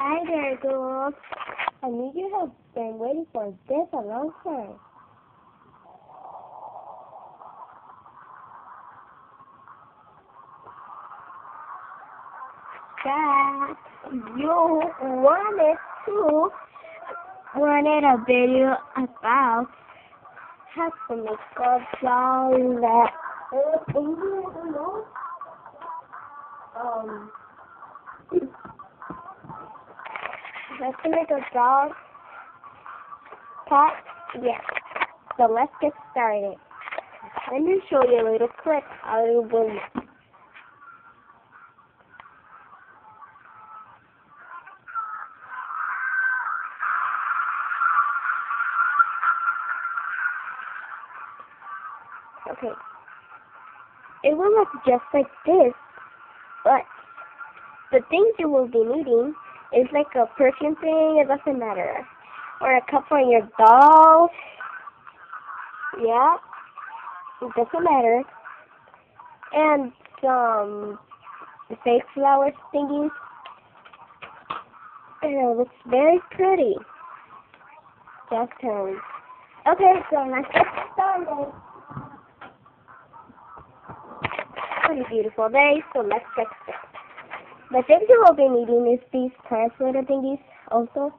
Hi there, girls. I knew you have been waiting for this a long time. That you wanted a video about how to make a doll that um how to make a doll cat. Yeah. So let's get started. Let me show you a little clip how it will look. Okay. It will look just like this, but the things you will be needing is like a perfume thing, it doesn't matter. Or a cup for your doll. Yeah, it doesn't matter. And some fake flower thingies. It looks very pretty. Just okay, so let's get started. Pretty beautiful day, so let's get started. The things you will be needing is these translator thingies. Also,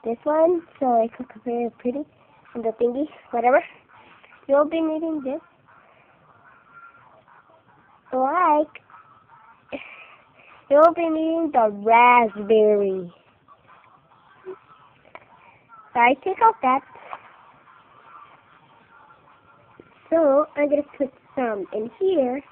this one, so I could compare it pretty. And the thingy, whatever. You'll be needing this. You'll be needing the raspberry. So I take out that. So I'm going to put some in here.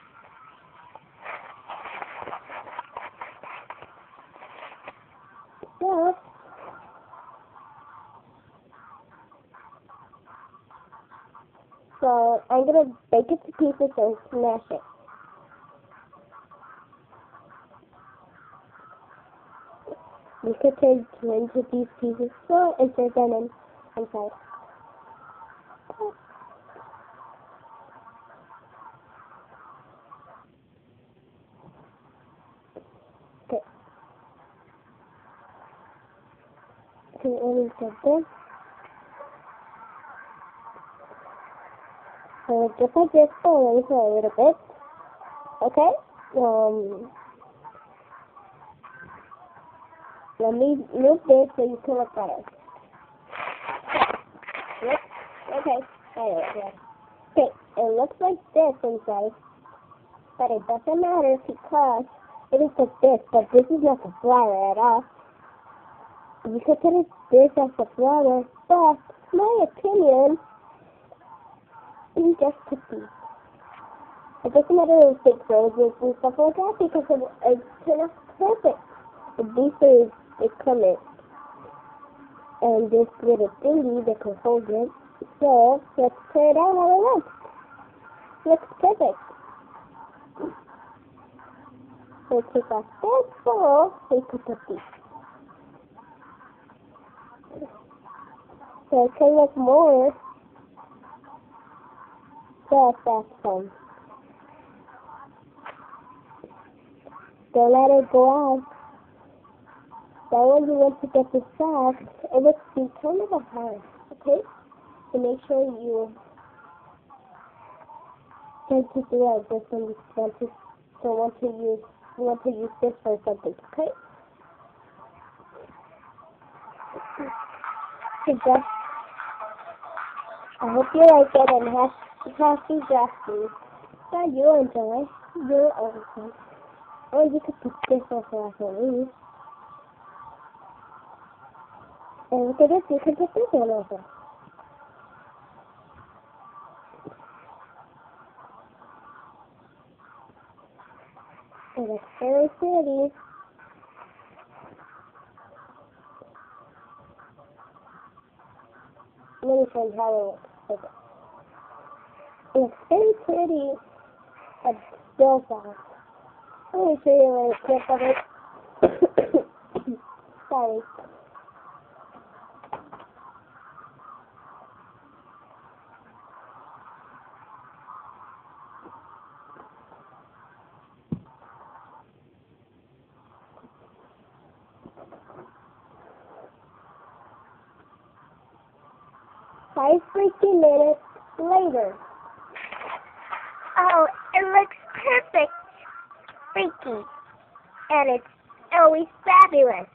So I'm going to break it to pieces and smash it. You could turn into these pieces so insert them inside. Okay. So insert this. So just like this for a little bit. Okay. Let me move this so you can look better. Yep. Okay. Okay. It looks like this inside, but it doesn't matter because it is like this, but this is not the flower at all. You could put this as the flower, but my opinion is just put these. It doesn't matter if it's fake roses and stuff like that because it turned out perfect. These are the color. And this little thingy that can hold it. So let's turn it out how it looks. Looks perfect. So take off this bowl, we can put these. So it can look more. That's fun. Don't let it go out. That when you want to get this soft, it looks kind of hard, okay? So make sure you tend to do it just when you want to use this for something, okay? So just, I hope you like it and happy drafting. So you enjoy your own thing. Or you could put this also as a leaf. And look at this, you can put this on also. And it's very pretty. Let me show you how it looks. It's very pretty and still soft. Let me show you a little clip of it. Sorry. 5 freaking minutes later. Oh, it looks perfect. Freaky. And it's always fabulous.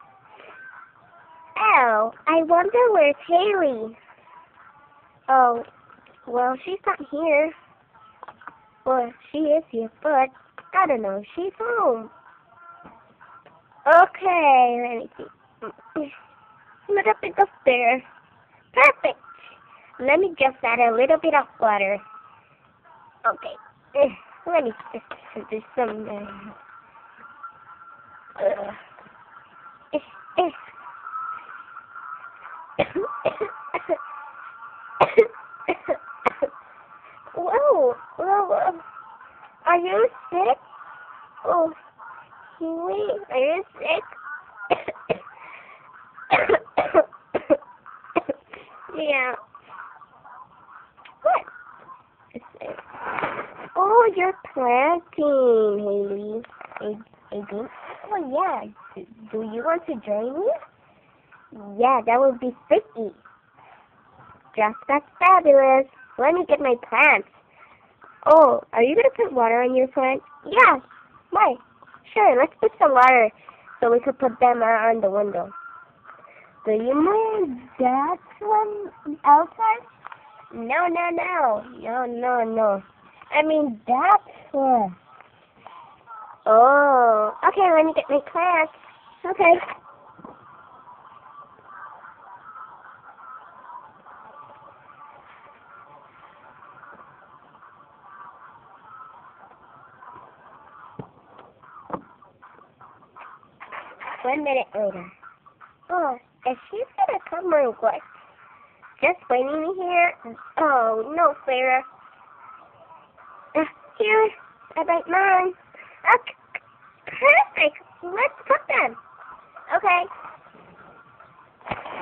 Oh, I wonder where's Haley. Oh, well, she's not here. Well, she is here, but I don't know if she's home. Okay, let me see. A little bit of there. Perfect. Let me just add a little bit of butter. Okay. Let me just do some. Whoa, whoa, are you sick? Oh, Haley, are you sick? Yeah. What? Oh, you're planting, Haley. Oh, yeah. Do you want to join me? Yeah, that would be freaky. That's fabulous. Let me get my plants. Oh, are you going to put water on your plant? Yeah. Why? Sure, let's put some water so we could put them on the window. Do you mean that one outside? No. I mean that one. Oh, okay, let me get my plants. Okay. One minute later. Oh, is she gonna come or what? Just waiting here? Oh, no, Sarah. Here, I bite mine. Okay, perfect. Let's put them. Okay.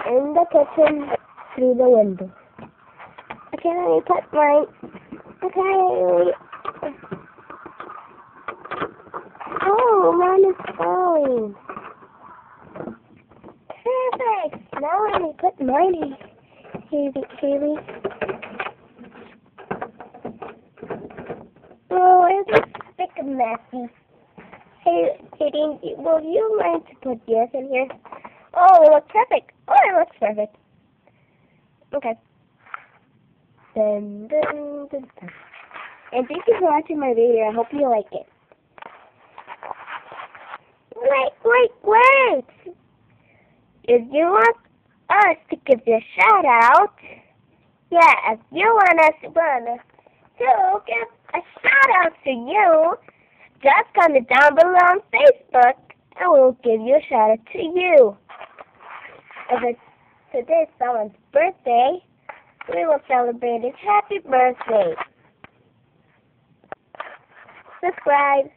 In the kitchen, through the window. Okay, let me put mine. Okay. Oh, mine is falling. Perfect. Now let me put mine in. Haley. Oh, it's a bit messy. Hey, will you mind to put yours in here? Oh, it looks perfect. Oh, it looks perfect. Okay. Dun. And thank you for watching my video. I hope you like it. Wait. If you want us to give you a shout out, yeah, if you want us to give a shout out to you, just comment down below on Facebook and we'll give you a shout out to you. If it's today's someone's birthday, we will celebrate his happy birthday. Subscribe.